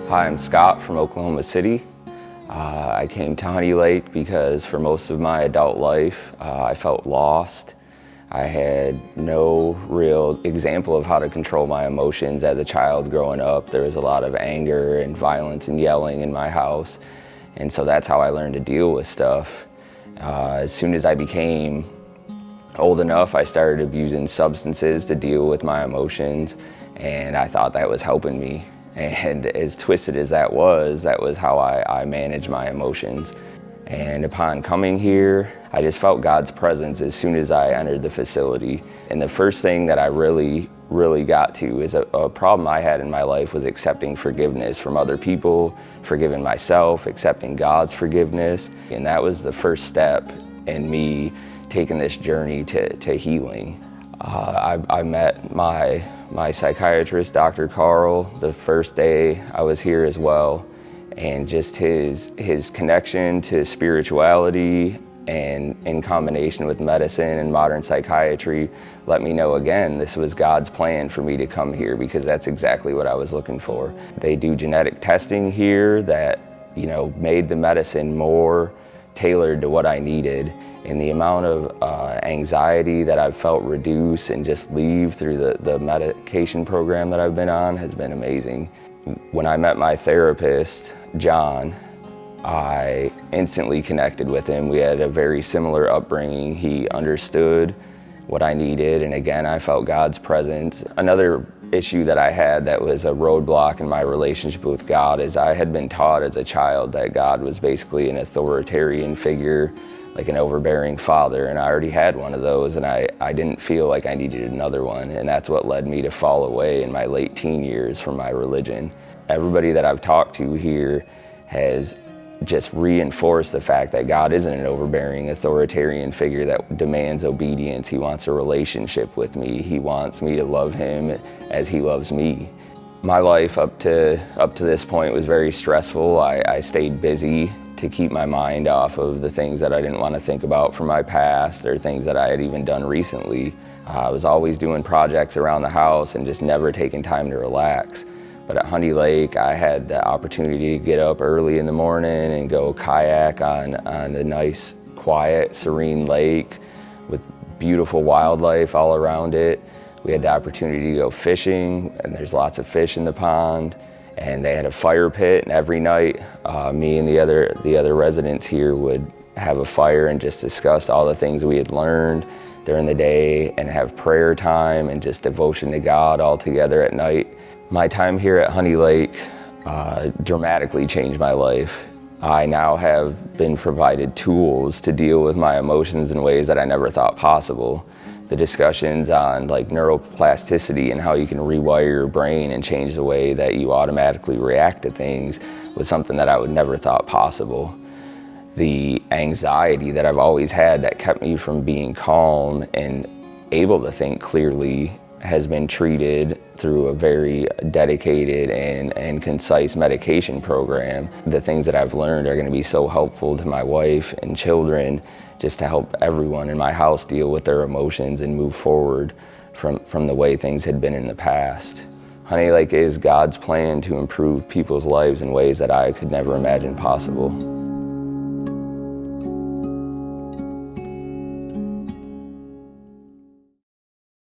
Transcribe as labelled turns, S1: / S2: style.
S1: Hi, I'm Scott from Oklahoma City. I came to Honey Lake because for most of my adult life, I felt lost. I had no real example of how to control my emotions as a child growing up. There was a lot of anger and violence and yelling in my house. And so that's how I learned to deal with stuff. As soon as I became old enough, I started abusing substances to deal with my emotions, and I thought that was helping me. And as twisted as that was how I managed my emotions. And upon coming here, I just felt God's presence as soon as I entered the facility. And the first thing that I really got to is a problem I had in my life was accepting forgiveness from other people, forgiving myself, accepting God's forgiveness. And that was the first step in me taking this journey to healing. I met my psychiatrist, Dr. Carl, the first day I was here as well, and just his connection to spirituality and in combination with medicine and modern psychiatry let me know again this was God's plan for me to come here, because that's exactly what I was looking for. They do genetic testing here that, made the medicine more tailored to what I needed, and the amount of anxiety that I've felt reduce and just leave through the medication program that I've been on has been amazing. When I met my therapist, John, I instantly connected with him. We had a very similar upbringing. He understood what I needed, and again, I felt God's presence. Another issue that I had that was a roadblock in my relationship with God is I had been taught as a child that God was basically an authoritarian figure, like an overbearing father, and I already had one of those, and I didn't feel like I needed another one, and that's what led me to fall away in my late teen years from my religion. Everybody that I've talked to here has just reinforced the fact that God isn't an overbearing authoritarian figure that demands obedience. He wants a relationship with me. He wants me to love him as he loves me. My life up to this point was very stressful. I stayed busy to keep my mind off of the things that I didn't want to think about from my past or things that I had even done recently. I was always doing projects around the house and just never taking time to relax. But at Honey Lake, I had the opportunity to get up early in the morning and go kayak on a nice, quiet, serene lake with beautiful wildlife all around it. We had the opportunity to go fishing, and there's lots of fish in the pond. And they had a fire pit, and every night, me and the other residents here would have a fire and just discuss all the things we had learned during the day and have prayer time and just devotion to God all together at night. My time here at Honey Lake dramatically changed my life. I now have been provided tools to deal with my emotions in ways that I never thought possible. The discussions on neuroplasticity and how you can rewire your brain and change the way that you automatically react to things was something that I would never thought possible. The anxiety that I've always had that kept me from being calm and able to think clearly has been treated through a very dedicated and concise medication program. The things that I've learned are going to be so helpful to my wife and children, just to help everyone in my house deal with their emotions and move forward from the way things had been in the past. Honey Lake is God's plan to improve people's lives in ways that I could never imagine possible.